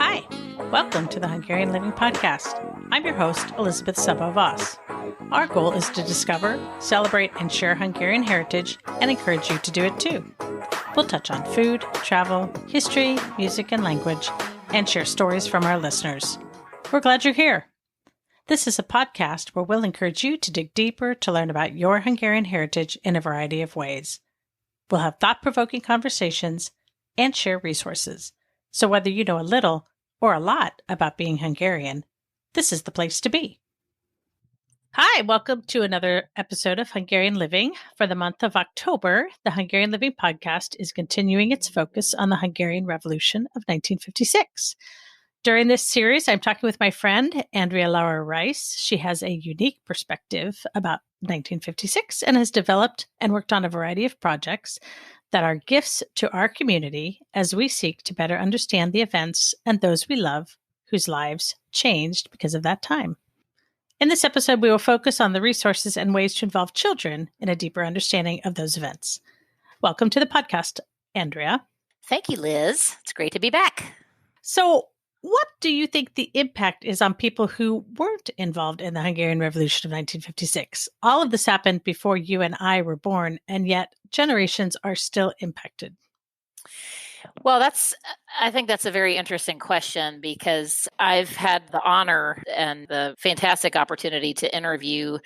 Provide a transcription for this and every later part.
Hi, welcome to the Hungarian Living podcast. I'm your host, Elizabeth Sabo-Voss. Our goal is to discover, celebrate, and share Hungarian heritage and encourage you to do it too. We'll touch on food, travel, history, music, and language, and share stories from our listeners. We're glad you're here. This is a podcast where we'll encourage you to dig deeper to learn about your Hungarian heritage in a variety of ways. We'll have thought-provoking conversations and share resources. So whether you know a little or a lot about being Hungarian, this is the place to be. Hi, welcome to another episode of Hungarian Living. For the month of October, the Hungarian Living podcast is continuing its focus on the Hungarian Revolution of 1956. During this series, I'm talking with my friend, Andrea Lauer. She has a unique perspective about 1956 and has developed and worked on a variety of projects that are gifts to our community as we seek to better understand the events and those we love whose lives changed because of that time. In this episode, we will focus on the resources and ways to involve children in a deeper understanding of those events. Welcome to the podcast, Andrea. Thank you, Liz. It's great to be back. So, what do you think the impact is on people who weren't involved in the Hungarian Revolution of 1956? All of this happened before you and I were born, and yet generations are still impacted. Well, I think that's a very interesting question because I've had the honor and the fantastic opportunity to interview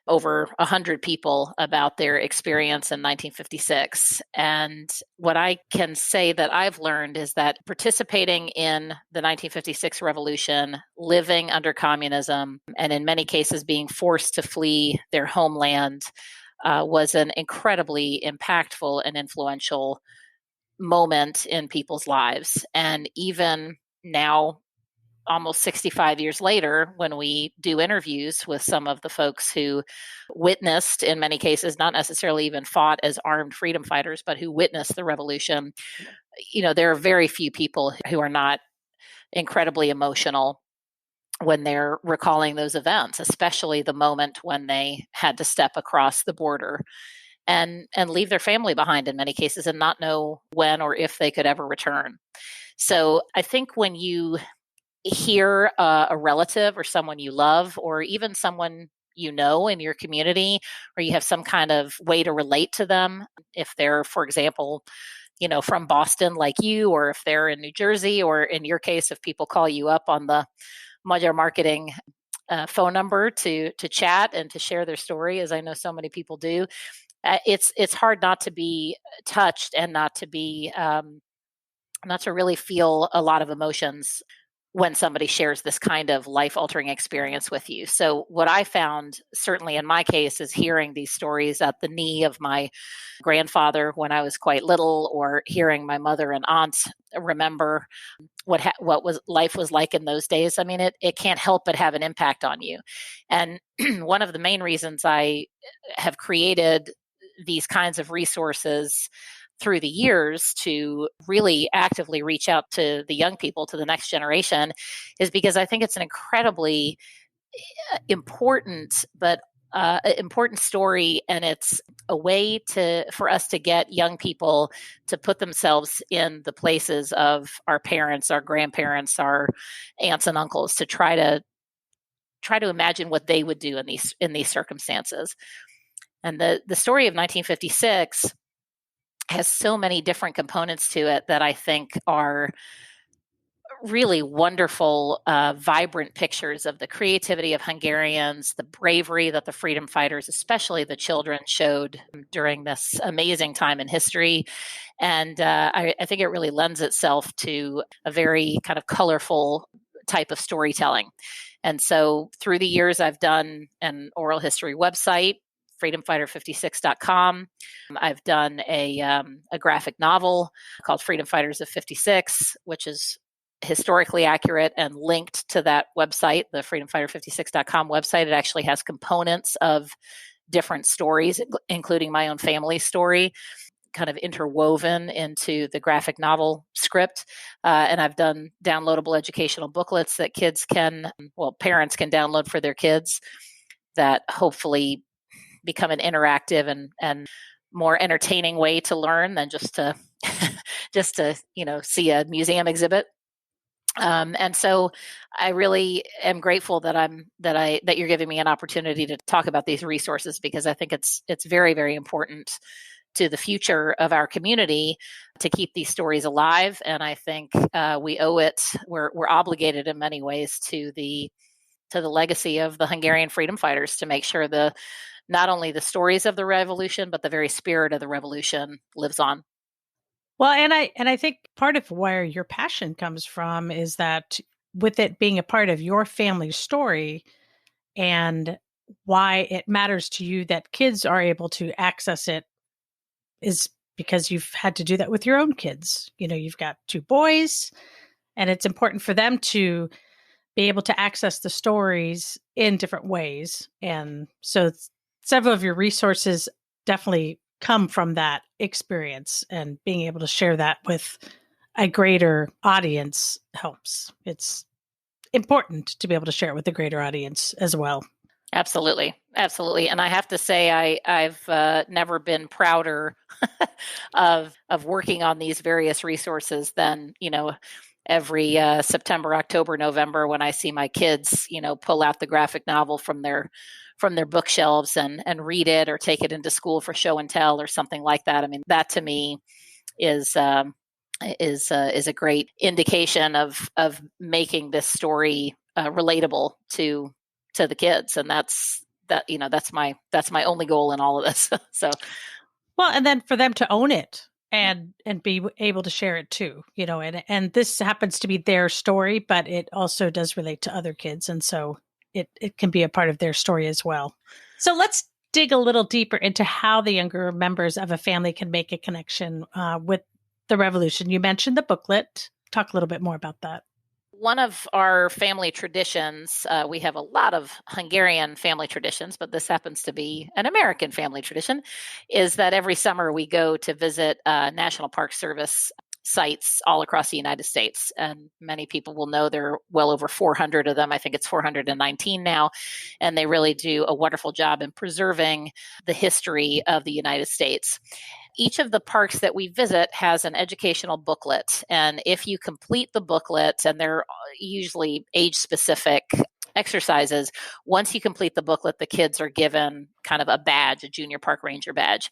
over 100 people about their experience in 1956. And what I can say that I've learned is that participating in the 1956 revolution, living under communism, and in many cases being forced to flee their homeland was an incredibly impactful and influential moment in people's lives. And even now, almost 65 years later, when we do interviews with some of the folks who witnessed, in many cases, not necessarily even fought as armed freedom fighters, but who witnessed the revolution, there are very few people who are not incredibly emotional when they're recalling those events, especially the moment when they had to step across the border and leave their family behind in many cases and not know when or if they could ever return. So I think when you hear a relative or someone you love, or even someone you know in your community, or you have some kind of way to relate to them, if they're, for example, from Boston like you, or if they're in New Jersey, or in your case, if people call you up on the Magyar Marketing phone number to chat and to share their story, as I know so many people do, it's hard not to be touched and not to really feel a lot of emotions when somebody shares this kind of life-altering experience with you. So what I found, certainly in my case, is hearing these stories at the knee of my grandfather when I was quite little, or hearing my mother and aunt remember what life was like in those days. I mean, it can't help but have an impact on you. And one of the main reasons I have created these kinds of resources through the years to really actively reach out to the young people, to the next generation, is because I think it's an incredibly important story, and it's a way for us to get young people to put themselves in the places of our parents, our grandparents, our aunts and uncles, to try to imagine what they would do in these circumstances. And the story of 1956 has so many different components to it that I think are really wonderful, vibrant pictures of the creativity of Hungarians, the bravery that the freedom fighters, especially the children, showed during this amazing time in history. And I think it really lends itself to a very kind of colorful type of storytelling. And so through the years, I've done an oral history website, freedomfighter56.com. I've done a graphic novel called Freedom Fighters of 56, which is historically accurate and linked to that website, the freedomfighter56.com website. It actually has components of different stories, including my own family story, kind of interwoven into the graphic novel script. And I've done downloadable educational booklets that parents can download for their kids, that hopefully become an interactive and more entertaining way to learn than just to see a museum exhibit. And so I really am grateful that you're giving me an opportunity to talk about these resources, because I think it's very, very important to the future of our community to keep these stories alive. And I think we owe it. We're obligated in many ways to the legacy of the Hungarian freedom fighters, to make sure not only the stories of the revolution, but the very spirit of the revolution lives on. Well, and I think part of where your passion comes from is that, with it being a part of your family's story, and why it matters to you that kids are able to access it, is because you've had to do that with your own kids. You've got two boys, and it's important for them to be able to access the stories in different ways. And so several of your resources definitely come from that experience, and being able to share that with a greater audience helps. It's important to be able to share it with a greater audience as well. Absolutely. Absolutely. And I have to say, I've never been prouder of working on these various resources than, every September, October, November, when I see my kids, pull out the graphic novel from their bookshelves and read it, or take it into school for show and tell or something like that. I mean, that to me is a great indication of making this story relatable to the kids. And that's my only goal in all of this. So, well, and then for them to own it and be able to share it too, and this happens to be their story, but it also does relate to other kids. And so it can be a part of their story as well. So let's dig a little deeper into how the younger members of a family can make a connection with the revolution. You mentioned the booklet. Talk a little bit more about that. One of our family traditions, we have a lot of Hungarian family traditions, but this happens to be an American family tradition, is that every summer we go to visit National Park Service sites all across the United States. And many people will know there are well over 400 of them. I think it's 419 now. And they really do a wonderful job in preserving the history of the United States. Each of the parks that we visit has an educational booklet. And if you complete the booklet, and they're usually age specific exercises, once you complete the booklet, the kids are given kind of a badge, a junior park ranger badge.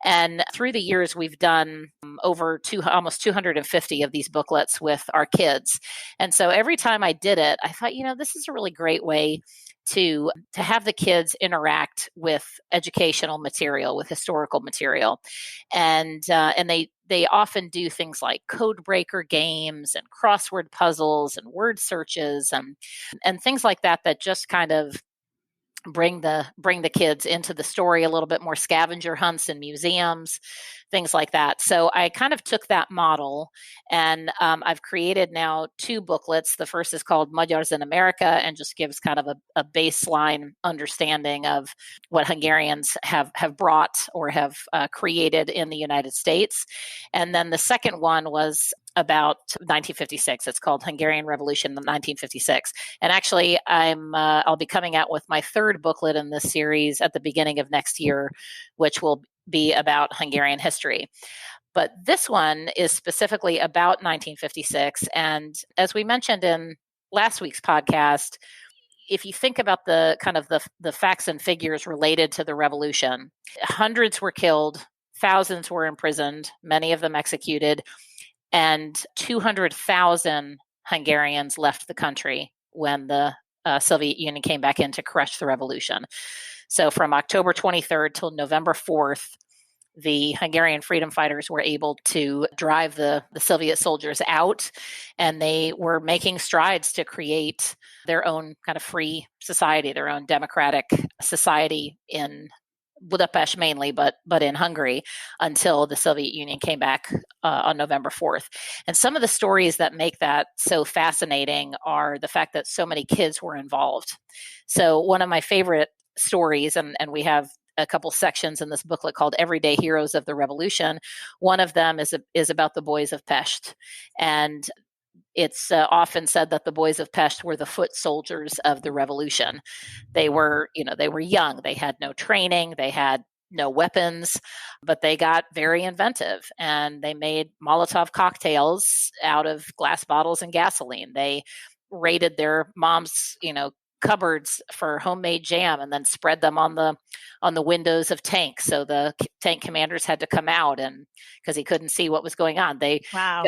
And through the years, we've done almost 250 of these booklets with our kids. And so every time I did it, I thought, this is a really great way to have the kids interact with educational material, with historical material. And they often do things like code breaker games and crossword puzzles and word searches and things like that just kind of bring the kids into the story a little bit more, scavenger hunts in museums, things like that. So I kind of took that model, and I've created now two booklets. The first is called Magyars in America, and just gives kind of a baseline understanding of what Hungarians have brought or have created in the United States. And then the second one was about 1956. It's called Hungarian Revolution in 1956. And actually, I'll be coming out with my third booklet in this series at the beginning of next year, which will be about Hungarian history. But this one is specifically about 1956. And as we mentioned in last week's podcast, if you think about the kind of the facts and figures related to the revolution, hundreds were killed, thousands were imprisoned, many of them executed, and 200,000 Hungarians left the country when the Soviet Union came back in to crush the revolution. So from October 23rd till November 4th, the Hungarian freedom fighters were able to drive the Soviet soldiers out, and they were making strides to create their own kind of free society, their own democratic society in Budapest mainly, but in Hungary, until the Soviet Union came back on November 4th. And some of the stories that make that so fascinating are the fact that so many kids were involved. So one of my favorite stories, and we have a couple sections in this booklet called Everyday Heroes of the Revolution. One of them is about the boys of Pest. And it's often said that the boys of Pest were the foot soldiers of the revolution. They were young. They had no training. They had no weapons, but they got very inventive and they made Molotov cocktails out of glass bottles and gasoline. They raided their mom's, cupboards for homemade jam and then spread them on the windows of tanks. So the tank commanders had to come out, and because he couldn't see what was going on, Wow.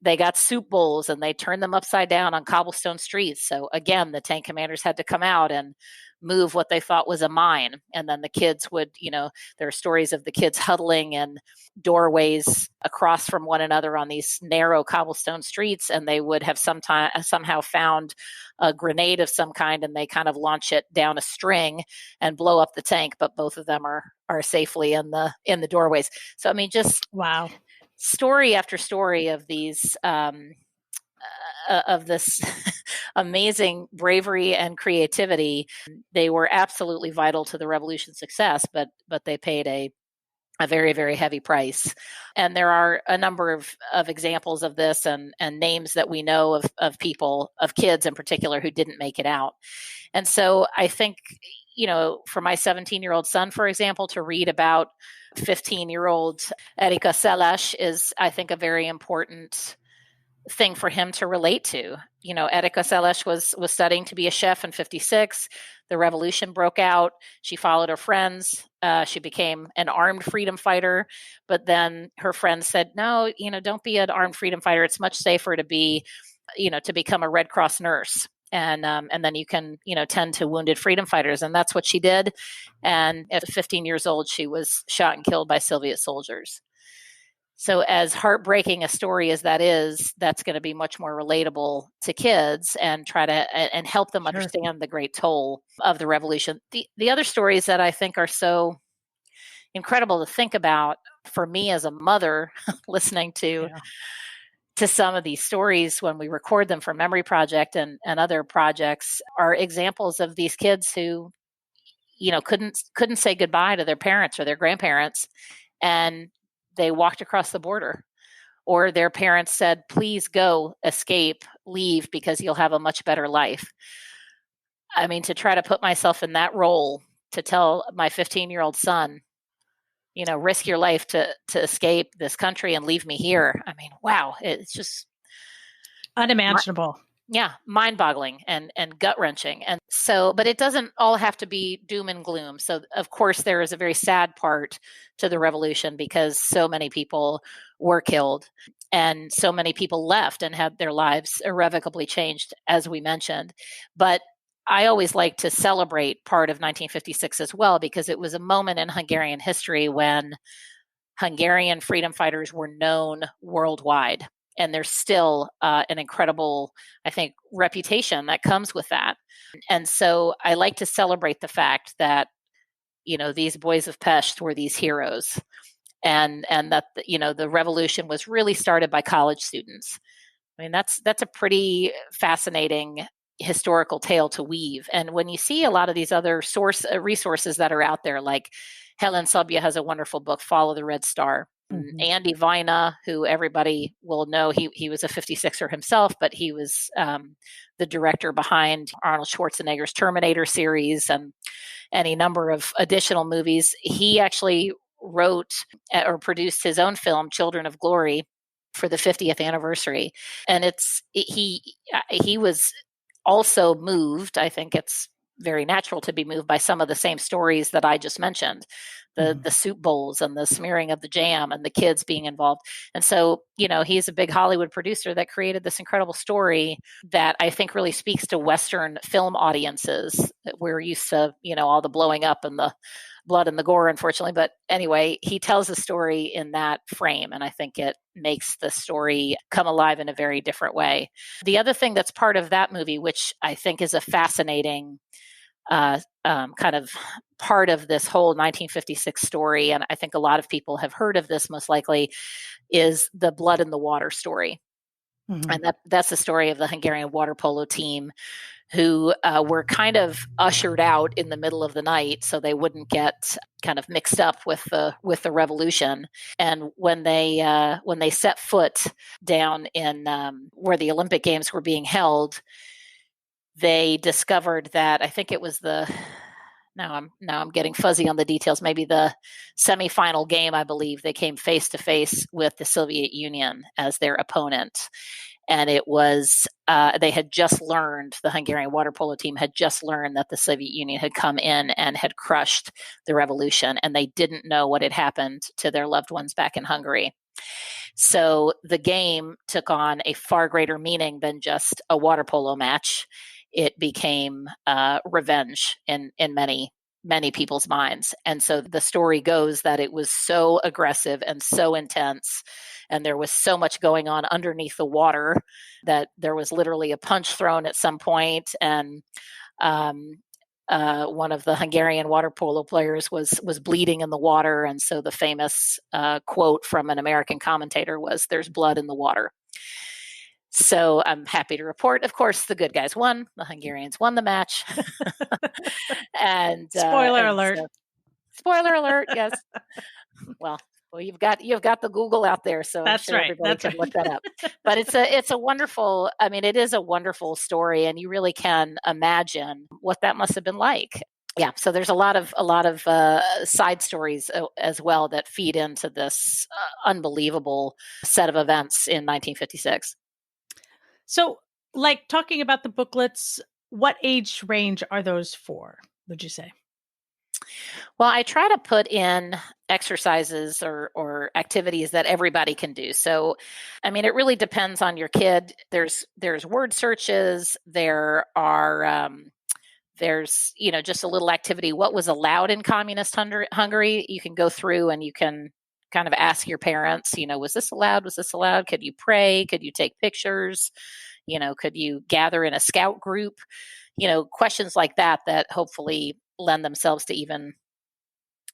they got soup bowls and they turned them upside down on cobblestone streets. So again, the tank commanders had to come out and move what they thought was a mine. And then the kids would, there are stories of the kids huddling in doorways across from one another on these narrow cobblestone streets. And they would have somehow found a grenade of some kind, and they kind of launch it down a string and blow up the tank. But both of them are safely in the doorways. So, I mean, just wow, story after story of these, of this amazing bravery and creativity. They were absolutely vital to the revolution's success, but they paid a very, very heavy price. And there are a number of examples of this and names that we know of people, of kids in particular, who didn't make it out. And so I think, for my 17-year-old son, for example, to read about 15-year-old Erika Széles is, I think, a very important thing for him to relate to. Erika Széles was studying to be a chef in 1956. The revolution broke out. She followed her friends. She became an armed freedom fighter. But then her friends said, no, don't be an armed freedom fighter. It's much safer to be, to become a Red Cross nurse. And then you can, tend to wounded freedom fighters. And that's what she did. And at 15 years old, she was shot and killed by Soviet soldiers. So as heartbreaking a story as that is, that's going to be much more relatable to kids and try to and help them understand the great toll of the revolution. The other stories that I think are so incredible to think about for me as a mother, listening to some of these stories when we record them for Memory Project and other projects, are examples of these kids who, couldn't say goodbye to their parents or their grandparents, and they walked across the border, or their parents said, please go, escape, leave, because you'll have a much better life. I mean, to try to put myself in that role, to tell my 15-year-old son, risk your life to escape this country and leave me here. I mean, wow, it's just unimaginable. Mind-boggling and gut-wrenching. And so, but it doesn't all have to be doom and gloom. So, of course, there is a very sad part to the revolution because so many people were killed and so many people left and had their lives irrevocably changed, as we mentioned. But I always like to celebrate part of 1956 as well, because it was a moment in Hungarian history when Hungarian freedom fighters were known worldwide. And there's still an incredible, I think, reputation that comes with that. And so I like to celebrate the fact that, these boys of Pest were these heroes, and that, the revolution was really started by college students. I mean, that's a pretty fascinating historical tale to weave. And when you see a lot of these other resources that are out there, like Helen Sobja has a wonderful book, Follow the Red Star. Mm-hmm. Andy Vajna, who everybody will know, he was a 56er himself, but he was the director behind Arnold Schwarzenegger's Terminator series and any number of additional movies. He actually wrote or produced his own film, Children of Glory, for the 50th anniversary. And he was also moved. I think it's very natural to be moved by some of the same stories that I just mentioned, the soup bowls and the smearing of the jam and the kids being involved. And so, he's a big Hollywood producer that created this incredible story that I think really speaks to Western film audiences. We're used to, all the blowing up and the blood and the gore, unfortunately. But anyway, he tells the story in that frame, and I think it makes the story come alive in a very different way. The other thing that's part of that movie, which I think is a fascinating kind of part of this whole 1956 story, and I think a lot of people have heard of this most likely, is the Blood in the Water story. Mm-hmm. And that's the story of the Hungarian water polo team who were kind of ushered out in the middle of the night so they wouldn't get kind of mixed up with the revolution. And when they set foot down in where the Olympic Games were being held, they discovered that, I think it was the Now I'm getting fuzzy on the details. Maybe the semifinal game, I believe, they came face to face with the Soviet Union as their opponent. And it was, they had just learned, the Hungarian water polo team had just learned that the Soviet Union had come in and had crushed the revolution, and they didn't know what had happened to their loved ones back in Hungary. So the game took on a far greater meaning than just a water polo match. It became revenge in many people's minds. And so the story goes that it was so aggressive and so intense, and there was so much going on underneath the water that there was literally a punch thrown at some point, and one of the Hungarian water polo players was bleeding in the water. And so the famous quote from an American commentator was, "There's blood in the water." So I'm happy to report, of course, the good guys won. The Hungarians won the match. And spoiler alert. Spoiler alert, yes. Well, you've got the Google out there, so I'm sure everybody can look that up. But it's a wonderful, I mean, it is a wonderful story, and you really can imagine what that must have been like. Yeah, so there's a lot of side stories as well that feed into this unbelievable set of events in 1956. So, like, talking about the booklets, what age range are those for, would you say? Well, I try to put in exercises or activities that everybody can do. So, I mean, it really depends on your kid. There's word searches. There's just a little activity. What was allowed in communist Hungary? You can go through and you can kind of ask your parents, was this allowed? Was this allowed? Could you pray? Could you take pictures? Could you gather in a scout group? Questions like that hopefully lend themselves to even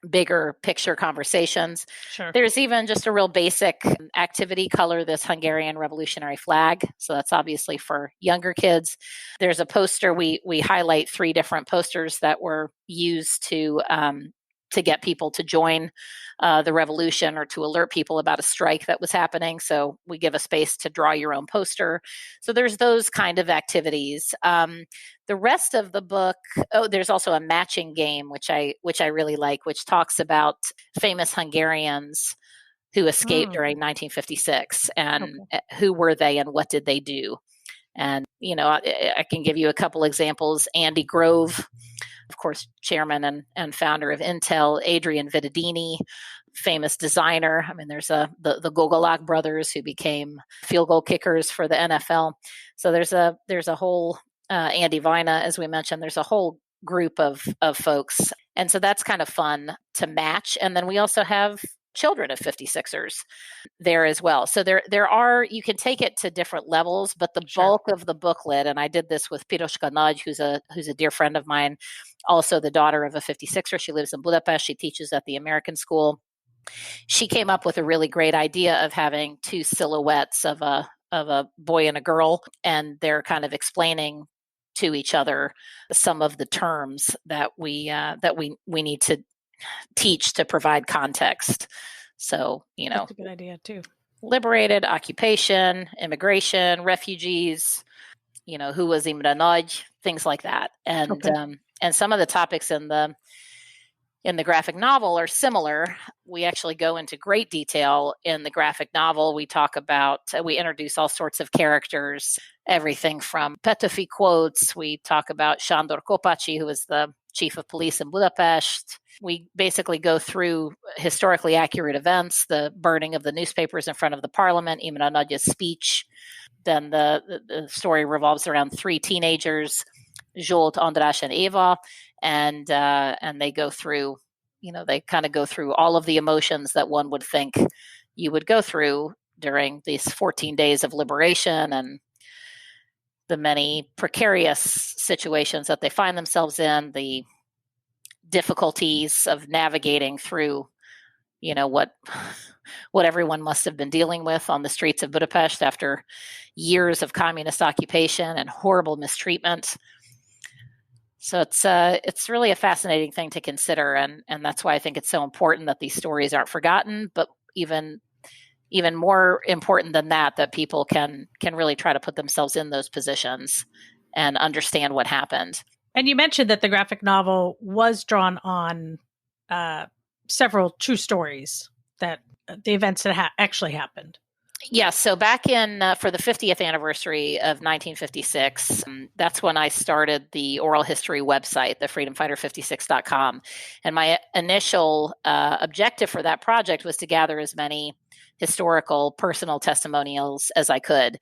bigger picture conversations. Sure. There's even just a real basic activity, color this Hungarian Revolutionary flag. So that's obviously for younger kids. There's a poster, we highlight 3 different posters that were used to get people to join the revolution or to alert people about a strike that was happening. So we give a space to draw your own poster. So there's those kind of activities. The rest of the book, there's also a matching game, which I really like, which talks about famous Hungarians who escaped during 1956 and who were they and what did they do. And, I can give you a couple examples. Andy Grove, of course, chairman and founder of Intel. Adrian Vittadini, famous designer. I mean, there's the Gogolak brothers who became field goal kickers for the NFL. So there's a whole Andy Vina, as we mentioned. There's a whole group of folks, and so that's kind of fun to match. And then we also have children of 56ers there as well. So there are, you can take it to different levels, but the bulk of the booklet, and I did this with Piroska Nagy, who's a dear friend of mine, also the daughter of a 56er. She lives in Budapest. She teaches at the American school. She came up with a really great idea of having 2 silhouettes of a boy and a girl, and they're kind of explaining to each other some of the terms that we need to teach to provide context. So, that's a good idea too. Liberated, occupation, immigration, refugees, who was Imre Nagy, things like that. And and some of the topics in the graphic novel are similar. We actually go into great detail in the graphic novel. We introduce all sorts of characters, everything from Petofi quotes. We talk about Sándor Kopácsi, who was the chief of police in Budapest. We basically go through historically accurate events, the burning of the newspapers in front of the parliament, Imre Nagy's speech. Then the story revolves around 3 teenagers, Zsolt, András, and Eva, and they go through, they kind of go through all of the emotions that one would think you would go through during these 14 days of liberation and the many precarious situations that they find themselves in, the difficulties of navigating through, what everyone must have been dealing with on the streets of Budapest after years of communist occupation and horrible mistreatment. So it's really a fascinating thing to consider, and that's why I think it's so important that these stories aren't forgotten, but even more important than that people can really try to put themselves in those positions and understand what happened. And you mentioned that the graphic novel was drawn on uh, several true stories that the events that actually happened. Yeah, so back in for the 50th anniversary of 1956, that's when I started the oral history website, the freedomfighter56.com. And my initial objective for that project was to gather as many historical personal testimonials as I could.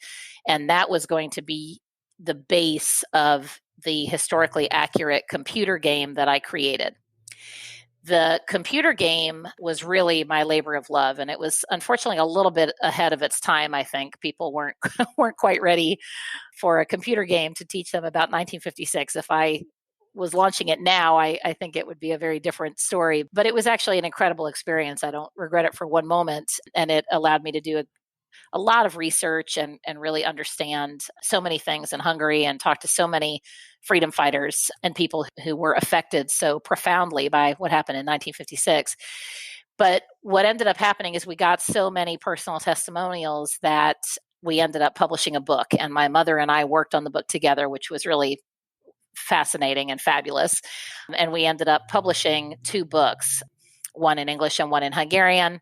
And that was going to be the base of the historically accurate computer game that I created. The computer game was really my labor of love, and it was unfortunately a little bit ahead of its time. I think people weren't weren't quite ready for a computer game to teach them about 1956. If I was launching it now, I think it would be a very different story. But it was actually an incredible experience. I don't regret it for one moment, and it allowed me to do a lot of research and really understand so many things in Hungary and talk to so many freedom fighters and people who were affected so profoundly by what happened in 1956. But what ended up happening is we got so many personal testimonials that we ended up publishing a book. And my mother and I worked on the book together, which was really fascinating and fabulous. And we ended up publishing two books, one in English and one in Hungarian.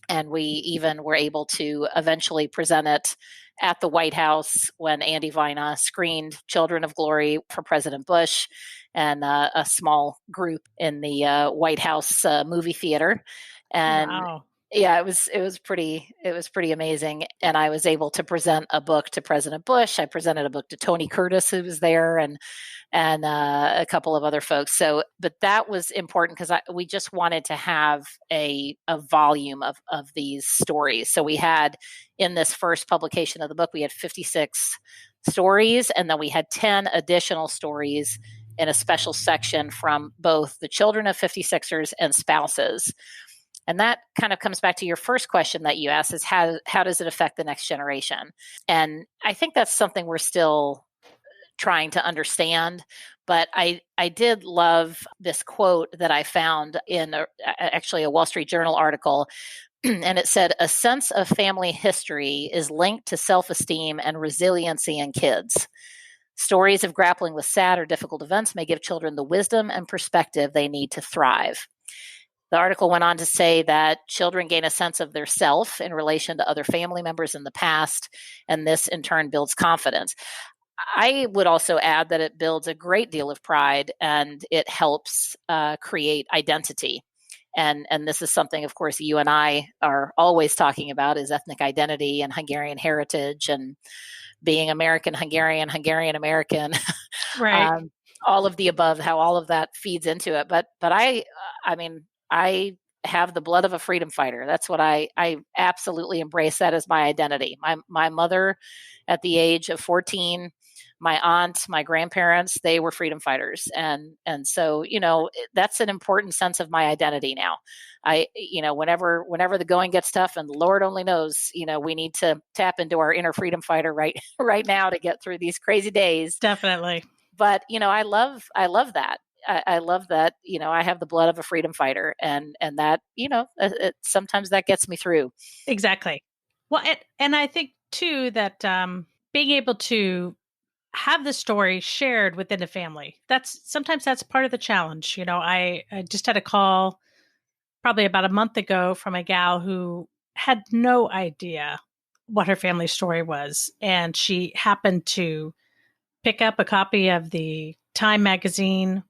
And we even were able to eventually present it at the White House when Andy Vina screened Children of Glory for President Bush and a small group in the White House movie theater. And wow. Yeah, it was pretty amazing. And I was able to present a book to President Bush. I presented a book to Tony Curtis, who was there, and a couple of other folks. So, but that was important because we just wanted to have a volume of these stories. So we had in this first publication of the book, we had 56 stories, and then we had 10 additional stories in a special section from both the children of 56ers and spouses. And that kind of comes back to your first question that you asked is how does it affect the next generation? And I think that's something we're still trying to understand. But I did love this quote that I found in actually a Wall Street Journal article. And it said, a sense of family history is linked to self-esteem and resiliency in kids. Stories of grappling with sad or difficult events may give children the wisdom and perspective they need to thrive. The article went on to say that children gain a sense of their self in relation to other family members in the past, and this in turn builds confidence. I would also add that it builds a great deal of pride and it helps create identity. And this is something, of course, you and I are always talking about is ethnic identity and Hungarian heritage and being American, Hungarian, Hungarian American, Right. all of the above, how all of that feeds into it. But I mean, I have the blood of a freedom fighter. That's what I absolutely embrace that as my identity. My mother at the age of 14, my aunt, my grandparents, they were freedom fighters. And so, that's an important sense of my identity now. Whenever the going gets tough and the Lord only knows, we need to tap into our inner freedom fighter right now to get through these crazy days. Definitely. But, I love that. I love that, I have the blood of a freedom fighter and that, sometimes that gets me through. Exactly. Well, and I think too that being able to have the story shared within the family, sometimes that's part of the challenge. I just had a call probably about a month ago from a gal who had no idea what her family story was. And she happened to pick up a copy of the Time magazine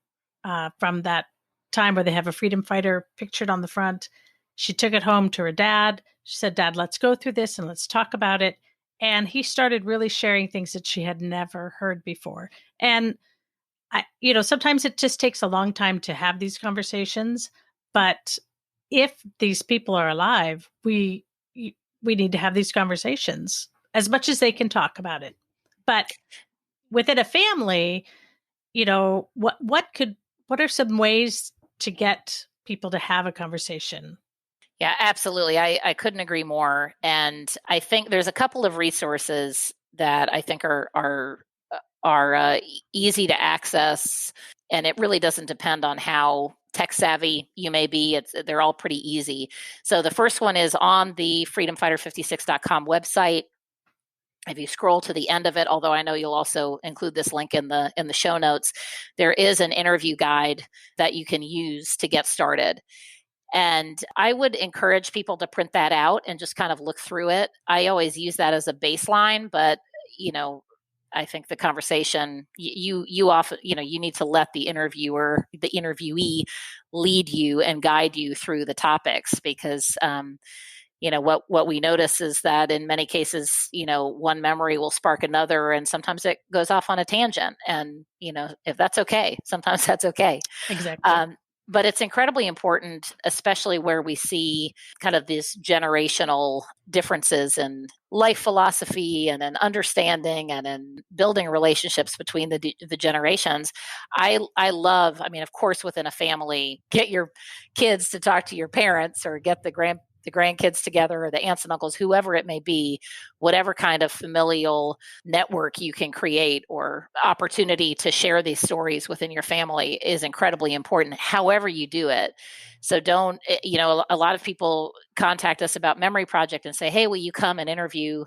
from that time where they have a freedom fighter pictured on the front. She took it home to her dad. She said, Dad, let's go through this and let's talk about it. And he started really sharing things that she had never heard before. And sometimes it just takes a long time to have these conversations. But if these people are alive, we need to have these conversations as much as they can talk about it. But within a family, what are some ways to get people to have a conversation? Yeah, absolutely. I couldn't agree more. And I think there's a couple of resources that I think are easy to access, and it really doesn't depend on how tech savvy you may be. They're all pretty easy. So the first one is on the freedomfighter56.com website. If you scroll to the end of it, although I know you'll also include this link in the show notes, there is an interview guide that you can use to get started. And I would encourage people to print that out and just kind of look through it. I always use that as a baseline, but I think the conversation, you often, you need to let the interviewee lead you and guide you through the topics, because what we notice is that in many cases, one memory will spark another, and sometimes it goes off on a tangent. And if that's okay, sometimes that's okay. Exactly. But it's incredibly important, especially where we see kind of these generational differences in life philosophy and in understanding and in building relationships between the generations. I love, of course, within a family, get your kids to talk to your parents, or get the grandkids together, or the aunts and uncles, whoever it may be, whatever kind of familial network you can create or opportunity to share these stories within your family is incredibly important, however you do it. So don't, a lot of people contact us about Memory Project and say, hey, will you come and interview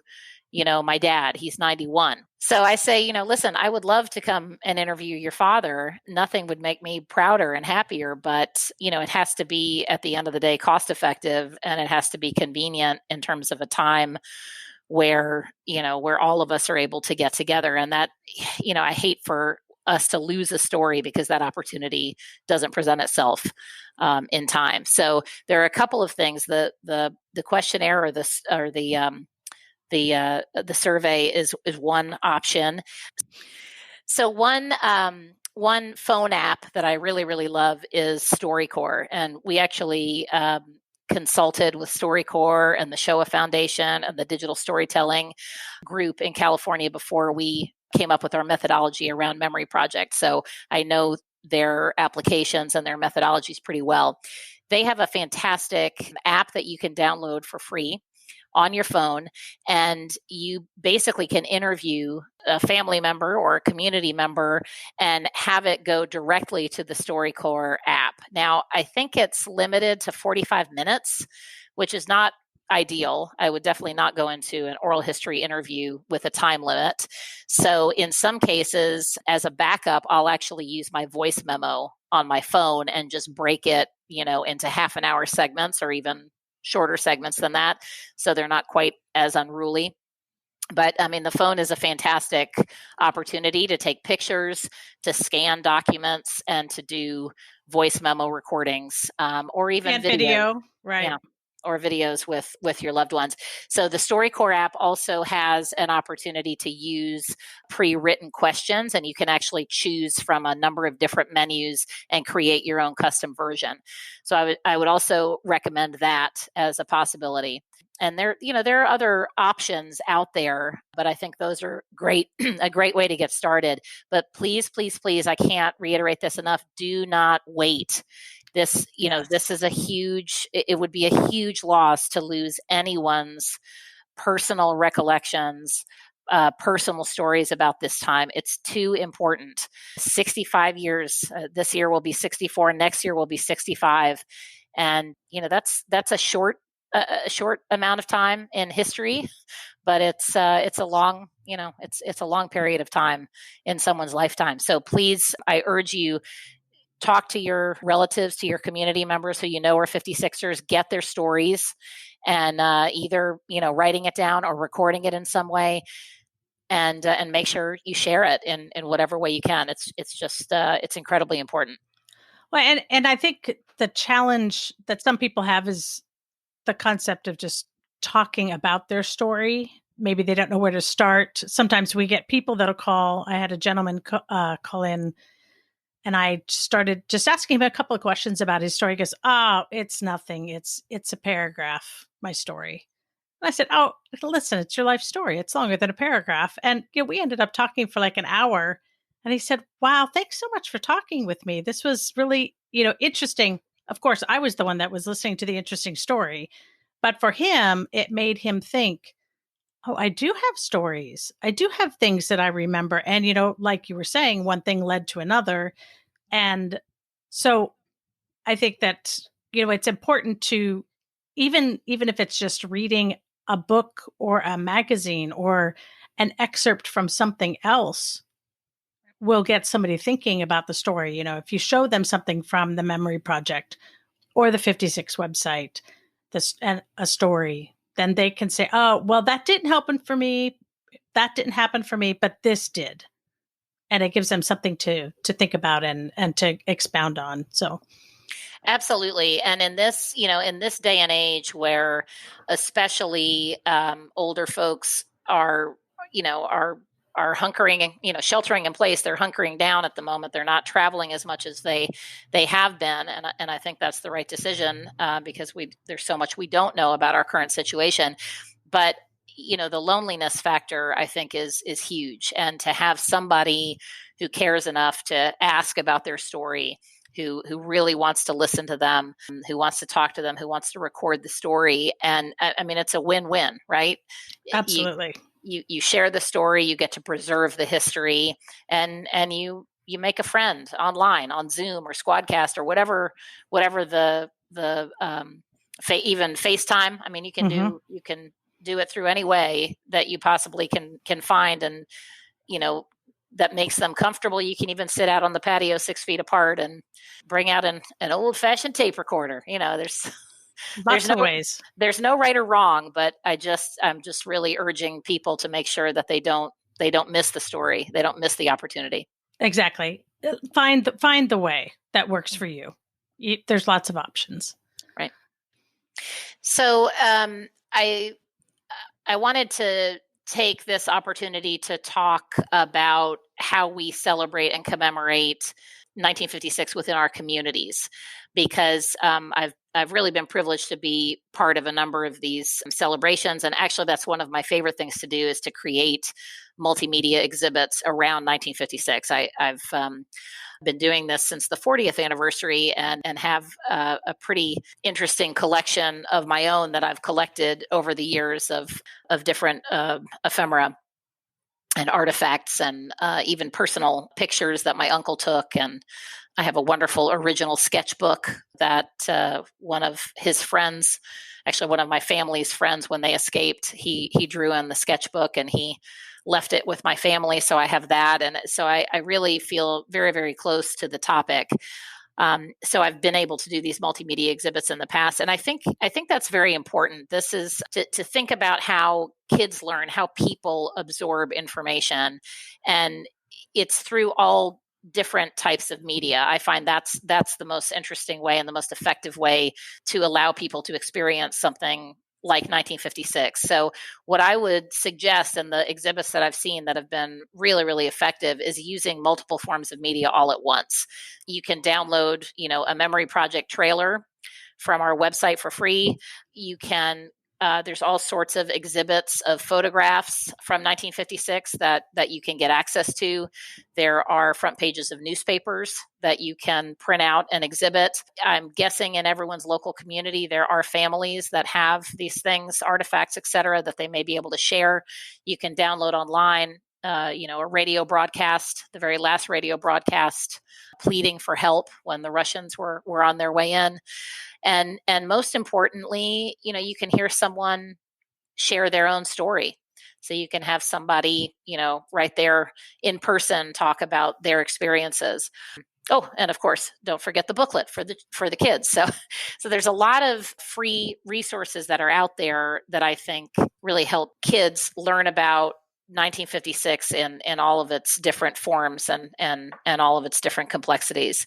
my dad? He's 91. So I say, listen, I would love to come and interview your father. Nothing would make me prouder and happier, but, it has to be, at the end of the day, cost effective, and it has to be convenient in terms of a time where all of us are able to get together. And that, I hate for us to lose a story because that opportunity doesn't present itself in time. So there are a couple of things. The questionnaire or the survey is one option. So one phone app that I really, really love is StoryCorps, and we actually consulted with StoryCorps and the Shoah Foundation and the Digital Storytelling Group in California before we came up with our methodology around Memory Project. So I know their applications and their methodologies pretty well. They have a fantastic app that you can download for free on your phone, and you basically can interview a family member or a community member and have it go directly to the StoryCorps app. Now, I think it's limited to 45 minutes, which is not ideal. I would definitely not go into an oral history interview with a time limit. So in some cases, as a backup, I'll actually use my voice memo on my phone and just break it, into half an hour segments, or even shorter segments than that, so they're not quite as unruly. But the phone is a fantastic opportunity to take pictures, to scan documents, and to do voice memo recordings, or even video, right? Yeah, or videos with your loved ones. So the StoryCorps app also has an opportunity to use pre-written questions, and you can actually choose from a number of different menus and create your own custom version. So I would also recommend that as a possibility. And there are other options out there, but I think those are great, a great way to get started. But please, please, please, I can't reiterate this enough. Do not wait. This, this is it would be a huge loss to lose anyone's personal recollections, personal stories about this time. It's too important. 65 years, this year will be 64, next year will be 65. And, that's a short amount of time in history, but it's a long, it's a long period of time in someone's lifetime. So please, I urge you, talk to your relatives, to your community members who are 56ers, get their stories, and either writing it down or recording it in some way, and make sure you share it in whatever way you can. It's just it's incredibly important. Well, and I think the challenge that some people have is the concept of just talking about their story. Maybe they don't know where to start. Sometimes we get people that'll call. I had a gentleman call in, and I started just asking him a couple of questions about his story. He goes, "Oh, it's nothing. It's a paragraph, my story." And I said, "Oh, listen, it's your life story. It's longer than a paragraph." And we ended up talking for like an hour. And he said, "Wow, thanks so much for talking with me. This was really, interesting." Of course, I was the one that was listening to the interesting story. But for him, it made him think, oh, I do have stories. I do have things that I remember. And, like you were saying, one thing led to another. And so I think that, it's important to, even if it's just reading a book or a magazine or an excerpt from something else will get somebody thinking about the story. You know, if you show them something from the Memory Project or the 56 website, and a story, then they can say, oh, well, that didn't happen for me. That didn't happen for me, but this did. And it gives them something to think about and to expound on. So absolutely. And in this, in this day and age where especially older folks are, are hunkering, sheltering in place, they're hunkering down at the moment. They're not traveling as much as they have been. And I think that's the right decision because there's so much we don't know about our current situation. But the loneliness factor, I think, is huge. And to have somebody who cares enough to ask about their story, who really wants to listen to them, who wants to talk to them, who wants to record the story. And I mean, it's a win-win, right? absolutely. You share the story, you get to preserve the history, and you make a friend online on Zoom or Squadcast or whatever the even FaceTime. I mean, you can do it through any way that you possibly can find, and that makes them comfortable. You can even sit out on the patio 6 feet apart and bring out an old-fashioned tape recorder. There's Lots of ways. There's no right or wrong, but I'm just really urging people to make sure that they don't miss the story. They don't miss the opportunity. Exactly. Find the way that works for you. There's lots of options. Right. So I wanted to take this opportunity to talk about how we celebrate and commemorate 1956 within our communities, because I've really been privileged to be part of a number of these celebrations. And actually, that's one of my favorite things to do, is to create multimedia exhibits around 1956. I've been doing this since the 40th anniversary and have a pretty interesting collection of my own that I've collected over the years of different ephemera and artifacts, and even personal pictures that my uncle took. And I have a wonderful original sketchbook that one of his friends, actually one of my family's friends, when they escaped, he drew in the sketchbook and he left it with my family. So I have that. And so I really feel very, very close to the topic. So I've been able to do these multimedia exhibits in the past. And I think that's very important. This is to think about how kids learn, how people absorb information. And it's through all different types of media. I find that's the most interesting way and the most effective way to allow people to experience something like 1956. So what I would suggest in the exhibits that I've seen that have been really, really effective is using multiple forms of media all at once. You can download, a Memory Project trailer from our website for free. You can there's all sorts of exhibits of photographs from 1956 that you can get access to. There are front pages of newspapers that you can print out and exhibit. I'm guessing in everyone's local community, there are families that have these things, artifacts, et cetera, that they may be able to share. You can download online, a radio broadcast, the very last radio broadcast, pleading for help when the Russians were on their way in. And most importantly, you can hear someone share their own story. So you can have somebody, right there in person talk about their experiences. Oh, and of course, don't forget the booklet for the kids. So there's a lot of free resources that are out there that I think really help kids learn about 1956 in all of its different forms and all of its different complexities.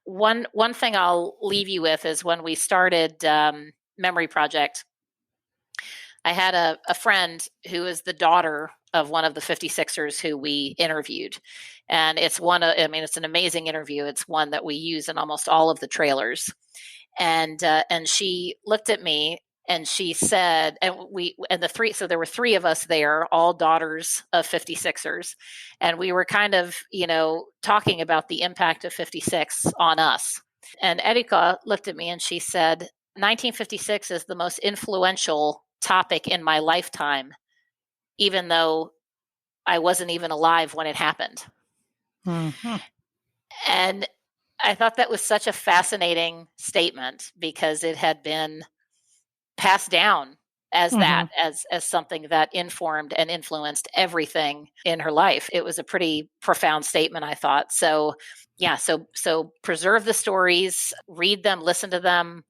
One thing I'll leave you with is when we started Memory Project, I had a friend who is the daughter of one of the 56ers who we interviewed. And it's it's an amazing interview. It's one that we use in almost all of the trailers. And she looked at me and she said, so there were three of us there, all daughters of 56ers. And we were kind of, talking about the impact of 56 on us. And Erika looked at me and she said, 1956 is the most influential topic in my lifetime, even though I wasn't even alive when it happened. Mm-hmm. And I thought that was such a fascinating statement because it had been passed down as that, as something that informed and influenced everything in her life. It was a pretty profound statement, I thought. So yeah, so preserve the stories, read them, listen to them,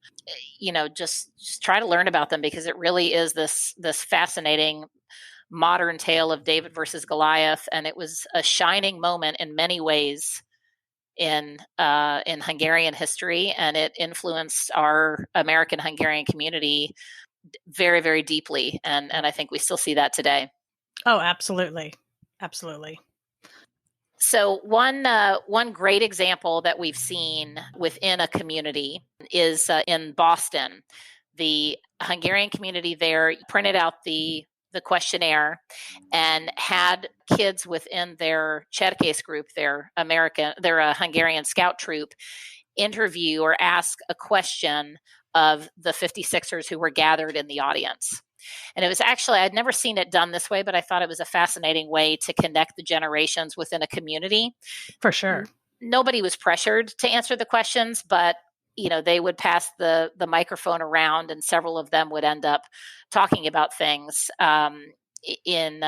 just try to learn about them, because it really is this fascinating modern tale of David versus Goliath, and it was a shining moment in many ways in Hungarian history, and it influenced our American Hungarian community very, very deeply, and I think we still see that today. Oh, absolutely, absolutely. So one great example that we've seen within a community is in Boston. The Hungarian community there printed out the questionnaire and had kids within their Cherkess group, their Hungarian scout troop, interview or ask a question of the 56ers who were gathered in the audience. And it was actually, I'd never seen it done this way, but I thought it was a fascinating way to connect the generations within a community. For sure. Nobody was pressured to answer the questions, but they would pass the microphone around, and several of them would end up talking about things in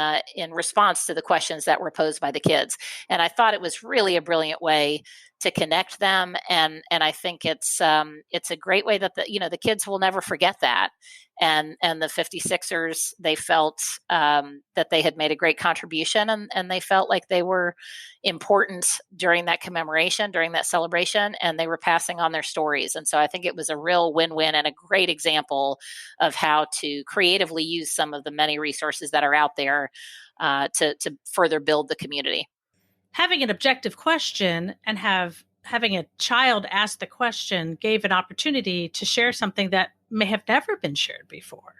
response to the questions that were posed by the kids. And I thought it was really a brilliant way to connect them, and I think it's a great way that the kids will never forget that. And the 56ers, they felt that they had made a great contribution, and they felt like they were important during that commemoration, during that celebration, and they were passing on their stories. And so I think it was a real win-win and a great example of how to creatively use some of the many resources that are out there to further build the community. Having an objective question and having a child ask the question gave an opportunity to share something that may have never been shared before.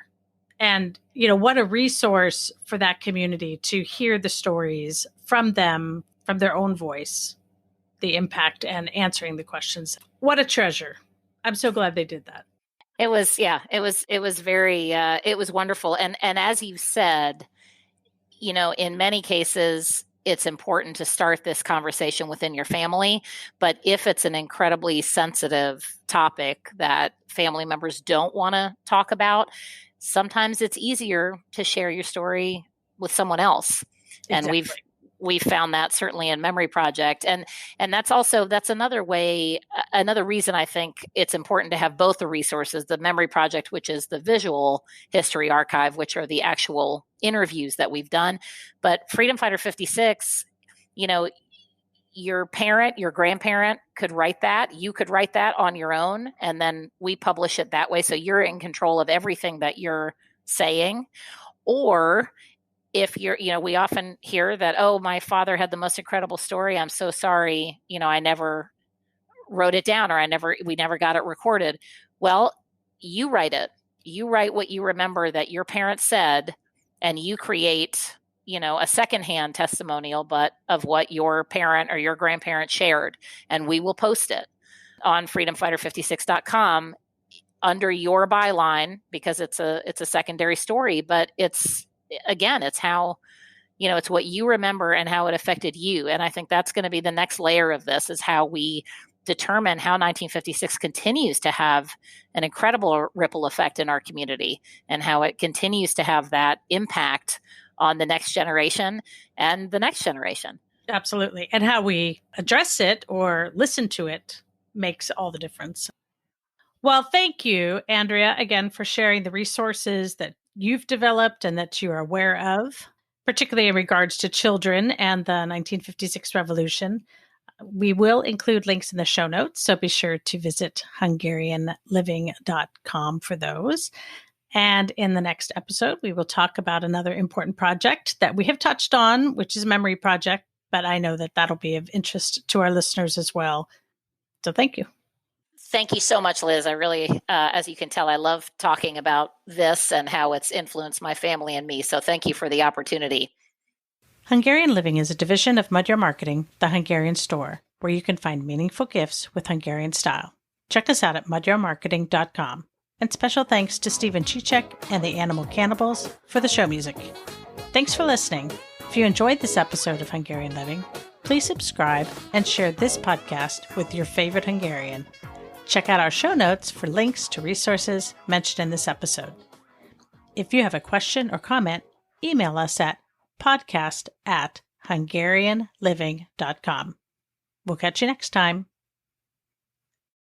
And, what a resource for that community to hear the stories from them, from their own voice, the impact and answering the questions. What a treasure. I'm so glad they did that. It was very, it was wonderful. And as you said, in many cases, it's important to start this conversation within your family. But if it's an incredibly sensitive topic that family members don't want to talk about, sometimes it's easier to share your story with someone else. Exactly. And we've found that certainly in Memory Project. And that's another way, another reason I think it's important to have both the resources, the Memory Project, which is the visual history archive, which are the actual interviews that we've done. But Freedom Fighter 56, your parent, your grandparent could write that. You could write that on your own, and then we publish it that way. So you're in control of everything that you're saying. Or if we often hear that, oh, my father had the most incredible story. I'm so sorry. I never wrote it down, or we never got it recorded. Well, you write it. You write what you remember that your parents said, and you create, a secondhand testimonial, but of what your parent or your grandparent shared. And we will post it on freedomfighter56.com under your byline, because it's a secondary story, but it's how, it's what you remember and how it affected you. And I think that's going to be the next layer of this, is how we determine how 1956 continues to have an incredible ripple effect in our community, and how it continues to have that impact on the next generation and the next generation. Absolutely. And how we address it or listen to it makes all the difference. Well, thank you, Andrea, again, for sharing the resources that you've developed and that you are aware of, particularly in regards to children and the 1956 revolution. We will include links in the show notes, so be sure to visit HungarianLiving.com for those. And in the next episode, we will talk about another important project that we have touched on, which is Memory Project, but I know that that'll be of interest to our listeners as well. So thank you. Thank you so much, Liz. I really, as you can tell, I love talking about this and how it's influenced my family and me. So thank you for the opportunity. Hungarian Living is a division of Magyar Marketing, the Hungarian store, where you can find meaningful gifts with Hungarian style. Check us out at magyarmarketing.com. And special thanks to Stephen Chichek and the Animal Cannibals for the show music. Thanks for listening. If you enjoyed this episode of Hungarian Living, please subscribe and share this podcast with your favorite Hungarian. Check out our show notes for links to resources mentioned in this episode. If you have a question or comment, email us at podcast@hungarianliving.com. We'll catch you next time.